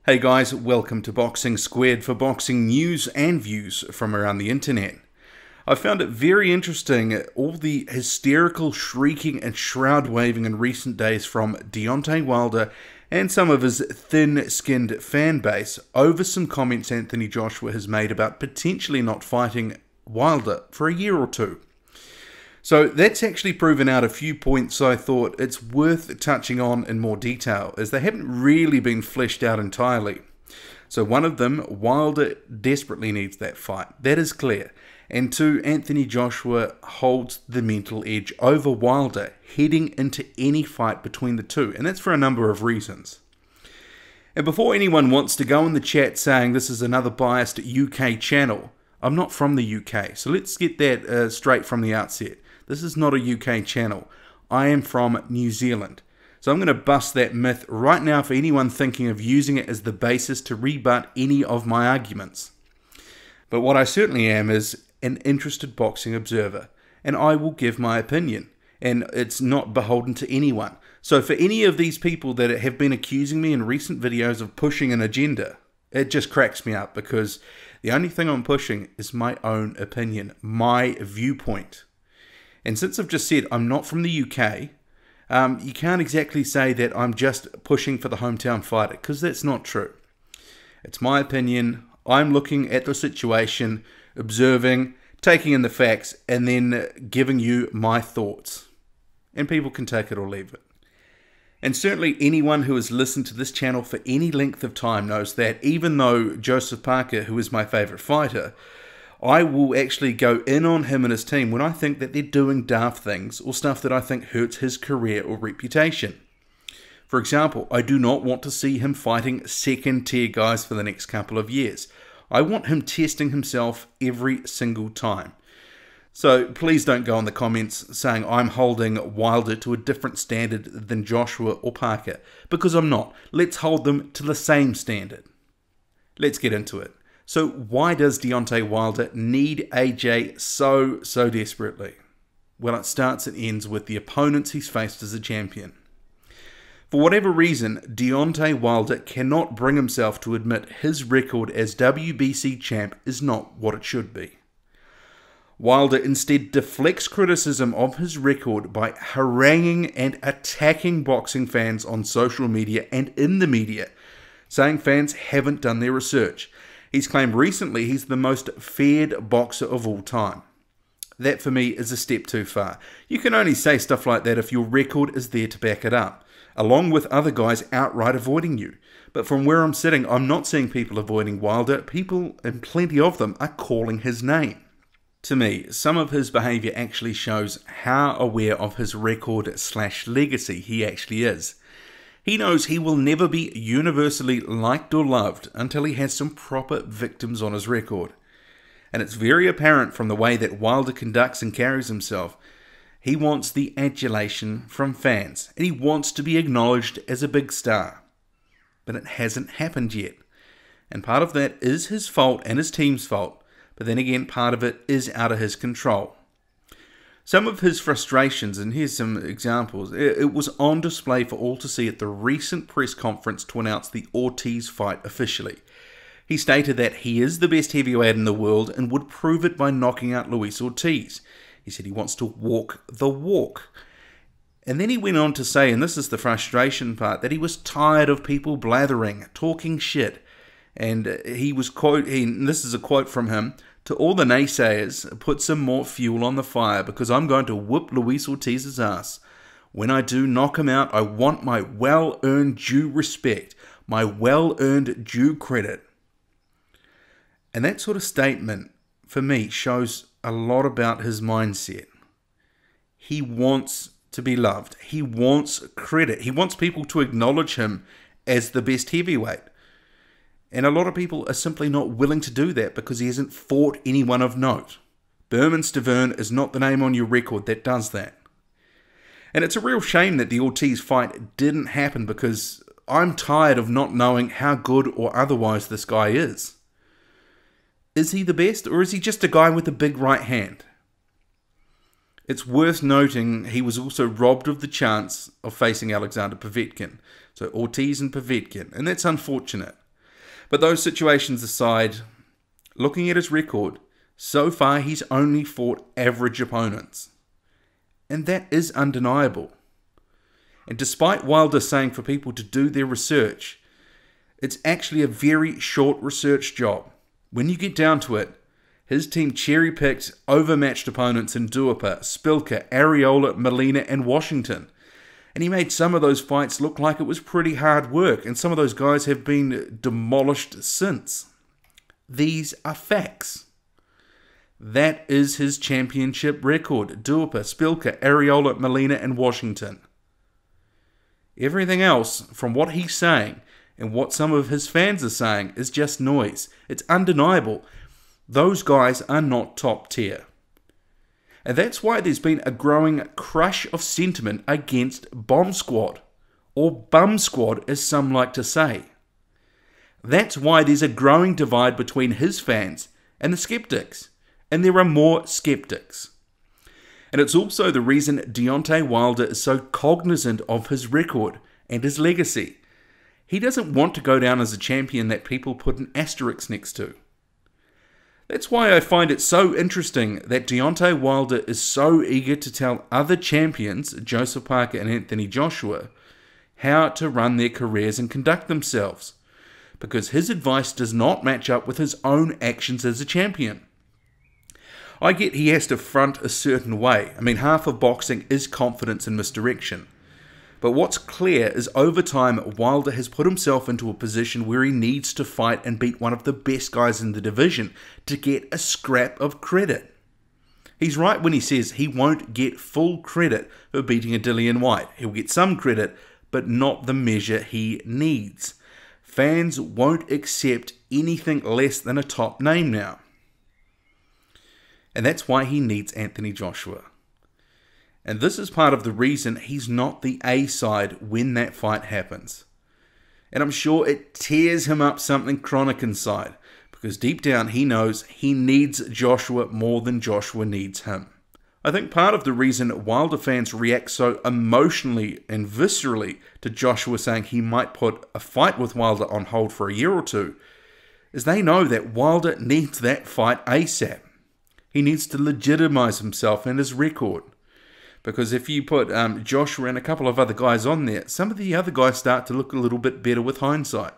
Hey guys, welcome to Boxing Squared for boxing news and views from around the internet. I found it very interesting, all the hysterical shrieking and shroud waving in recent days from Deontay Wilder and some of his thin-skinned fan base over some comments Anthony Joshua has made about potentially not fighting Wilder for a year or two. So that's actually proven out a few points I thought it's worth touching on in more detail, as they haven't really been fleshed out entirely. So one of them, Wilder desperately needs that fight, that is clear. And two, Anthony Joshua holds the mental edge over Wilder heading into any fight between the two, and that's for a number of reasons. And before anyone wants to go in the chat saying this is another biased UK channel, I'm not from the UK, so let's get that straight from the outset. This is not a UK channel. I am from New Zealand. So I'm going to bust that myth right now for anyone thinking of using it as the basis to rebut any of my arguments. But what I certainly am is an interested boxing observer, and I will give my opinion, and it's not beholden to anyone. So for any of these people that have been accusing me in recent videos of pushing an agenda, it just cracks me up, because the only thing I'm pushing is my own opinion, my viewpoint. And since I've just said I'm not from the UK, you can't exactly say that I'm just pushing for the hometown fighter, because that's not true. It's my opinion. I'm looking at the situation, observing, taking in the facts, and then giving you my thoughts. And people can take it or leave it. And certainly anyone who has listened to this channel for any length of time knows that even though Joseph Parker, who is my favourite fighter, I will actually go in on him and his team when I think that they're doing daft things or stuff that I think hurts his career or reputation. For example, I do not want to see him fighting second-tier guys for the next couple of years. I want him testing himself every single time. So please don't go in the comments saying I'm holding Wilder to a different standard than Joshua or Parker, because I'm not. Let's hold them to the same standard. Let's get into it. So why does Deontay Wilder need AJ so desperately? Well, it starts and ends with the opponents he's faced as a champion. For whatever reason, Deontay Wilder cannot bring himself to admit his record as WBC champ is not what it should be. Wilder instead deflects criticism of his record by haranguing and attacking boxing fans on social media and in the media, saying fans haven't done their research. He's claimed recently he's the most feared boxer of all time. That for me is a step too far. You can only say stuff like that if your record is there to back it up, along with other guys outright avoiding you. But from where I'm sitting, I'm not seeing people avoiding Wilder. People, and plenty of them, are calling his name. To me, some of his behaviour actually shows how aware of his record/legacy he actually is. He knows he will never be universally liked or loved until he has some proper victims on his record. And it's very apparent from the way that Wilder conducts and carries himself. He wants the adulation from fans, and he wants to be acknowledged as a big star. But it hasn't happened yet. And part of that is his fault and his team's fault, but then again part of it is out of his control. Some of his frustrations, and here's some examples, it was on display for all to see at the recent press conference to announce the Ortiz fight officially. He stated that he is the best heavyweight in the world and would prove it by knocking out Luis Ortiz. He said he wants to walk the walk. And then he went on to say, and this is the frustration part, that he was tired of people blathering, talking shit. And he was this is a quote from him, "To all the naysayers, put some more fuel on the fire, because I'm going to whoop Luis Ortiz's ass. When I do knock him out, I want my well-earned due respect, my well-earned due credit." And that sort of statement, for me, shows a lot about his mindset. He wants to be loved. He wants credit. He wants people to acknowledge him as the best heavyweight. And a lot of people are simply not willing to do that because he hasn't fought anyone of note. Berman Stavern is not the name on your record that does that. And it's a real shame that the Ortiz fight didn't happen, because I'm tired of not knowing how good or otherwise this guy is. Is he the best, or is he just a guy with a big right hand? It's worth noting he was also robbed of the chance of facing Alexander Povetkin. So Ortiz and Povetkin, and that's unfortunate. But those situations aside, looking at his record, so far he's only fought average opponents. And that is undeniable. And despite Wilder saying for people to do their research, it's actually a very short research job. When you get down to it, his team cherry-picked overmatched opponents in Duhaupas, Spilka, Areola, Molina and Washington. And he made some of those fights look like it was pretty hard work, and some of those guys have been demolished since. These are facts. That is his championship record. Duhaupas, Spilka, Areola, Molina and Washington. Everything else, from what he's saying and what some of his fans are saying, is just noise. It's undeniable. Those guys are not top tier. And that's why there's been a growing crush of sentiment against Bomb Squad, or Bum Squad as some like to say. That's why there's a growing divide between his fans and the skeptics. And there are more skeptics. And it's also the reason Deontay Wilder is so cognizant of his record and his legacy. He doesn't want to go down as a champion that people put an asterisk next to. That's why I find it so interesting that Deontay Wilder is so eager to tell other champions, Joseph Parker and Anthony Joshua, how to run their careers and conduct themselves, because his advice does not match up with his own actions as a champion. I get he has to front a certain way. I mean, half of boxing is confidence and misdirection. But what's clear is over time, Wilder has put himself into a position where he needs to fight and beat one of the best guys in the division to get a scrap of credit. He's right when he says he won't get full credit for beating a Dillian Whyte. He'll get some credit, but not the measure he needs. Fans won't accept anything less than a top name now. And that's why he needs Anthony Joshua. And this is part of the reason he's not the A side when that fight happens. And I'm sure it tears him up something chronic inside, because deep down he knows he needs Joshua more than Joshua needs him. I think part of the reason Wilder fans react so emotionally and viscerally to Joshua saying he might put a fight with Wilder on hold for a year or two is they know that Wilder needs that fight ASAP. He needs to legitimize himself and his record. Because if you put Joshua and a couple of other guys on there, some of the other guys start to look a little bit better with hindsight.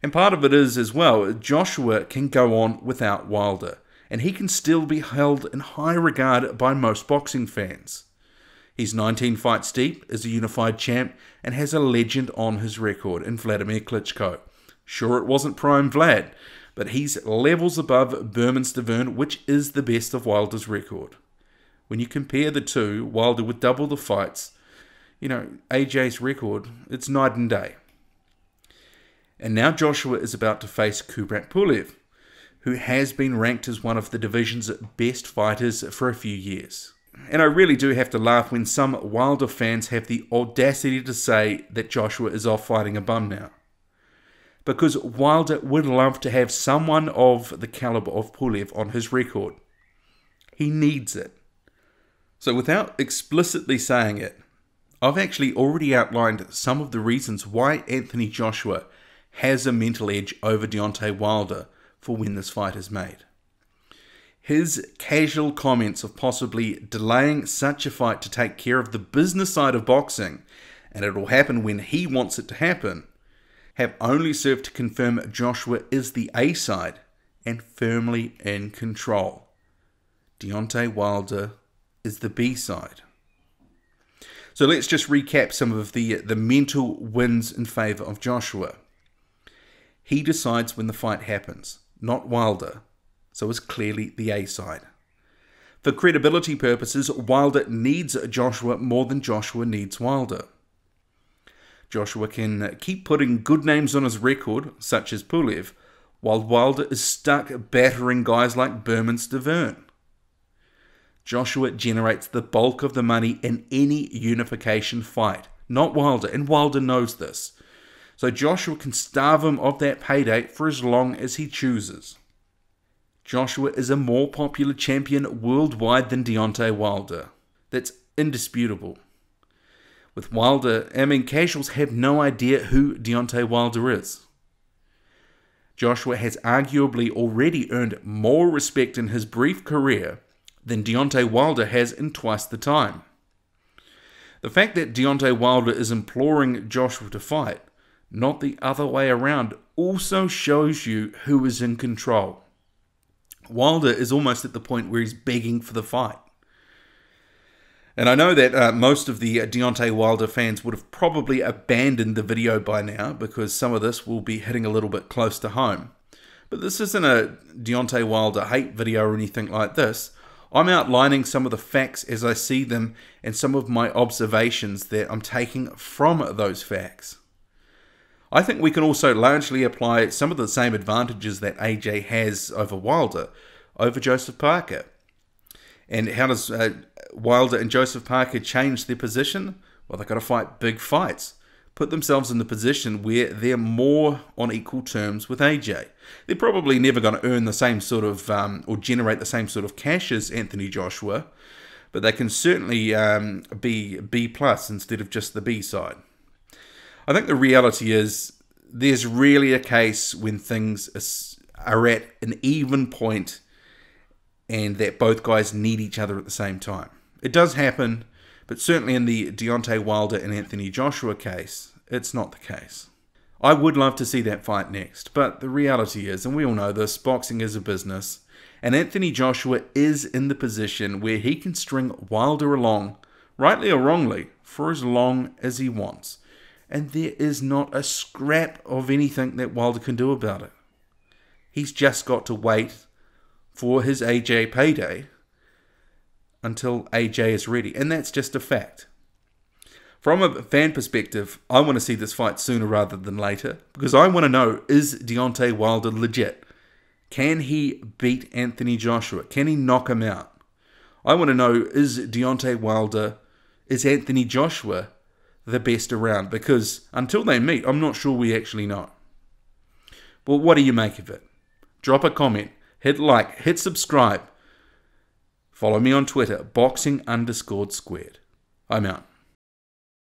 And part of it is as well, Joshua can go on without Wilder. And he can still be held in high regard by most boxing fans. He's 19 fights deep, is a unified champ, and has a legend on his record in Vladimir Klitschko. Sure, it wasn't prime Vlad, but he's levels above Berman-Stavern, which is the best of Wilder's record. When you compare the two, Wilder with double the fights, AJ's record, it's night and day. And now Joshua is about to face Kubrat Pulev, who has been ranked as one of the division's best fighters for a few years. And I really do have to laugh when some Wilder fans have the audacity to say that Joshua is off fighting a bum now. Because Wilder would love to have someone of the caliber of Pulev on his record. He needs it. So without explicitly saying it, I've actually already outlined some of the reasons why Anthony Joshua has a mental edge over Deontay Wilder for when this fight is made. His casual comments of possibly delaying such a fight to take care of the business side of boxing, and it will happen when he wants it to happen, have only served to confirm Joshua is the A side and firmly in control. Deontay Wilder is the B side. So let's just recap some of the mental wins in favour of Joshua. He decides when the fight happens, not Wilder, so is clearly the A side. For credibility purposes, Wilder needs Joshua more than Joshua needs Wilder. Joshua can keep putting good names on his record, such as Pulev, while Wilder is stuck battering guys like Berman-Stavern. Joshua generates the bulk of the money in any unification fight, not Wilder, and Wilder knows this. So Joshua can starve him of that payday for as long as he chooses. Joshua is a more popular champion worldwide than Deontay Wilder. That's indisputable. With Wilder, casuals have no idea who Deontay Wilder is. Joshua has arguably already earned more respect in his brief career than Deontay Wilder has in twice the time. The fact that Deontay Wilder is imploring Joshua to fight, not the other way around, also shows you who is in control. Wilder is almost at the point where he's begging for the fight. And I know that most of the Deontay Wilder fans would have probably abandoned the video by now because some of this will be hitting a little bit close to home. But this isn't a Deontay Wilder hate video or anything like this. I'm outlining some of the facts as I see them and some of my observations that I'm taking from those facts. I think we can also largely apply some of the same advantages that AJ has over Wilder, over Joseph Parker. And how does Wilder and Joseph Parker change their position? Well, they've got to fight big fights, put themselves in the position where they're more on equal terms with AJ. They're probably never going to earn the same sort of, or generate the same sort of cash as Anthony Joshua, but they can certainly be B+ instead of just the B side. I think the reality is there's really a case when things are at an even point and that both guys need each other at the same time. It does happen, but certainly in the Deontay Wilder and Anthony Joshua case, it's not the case. I would love to see that fight next, but the reality is, and we all know this, boxing is a business, and Anthony Joshua is in the position where he can string Wilder along, rightly or wrongly, for as long as he wants. And there is not a scrap of anything that Wilder can do about it. He's just got to wait for his AJ payday until AJ is ready. And that's just a fact. From a fan perspective, I want to see this fight sooner rather than later, because I want to know, is Deontay Wilder legit? Can he beat Anthony Joshua? Can he knock him out? I want to know, is Anthony Joshua the best around? Because until they meet, I'm not sure we actually know. Well, what do you make of it? Drop a comment, hit like, hit subscribe. Follow me on Twitter, boxing_squared. I'm out.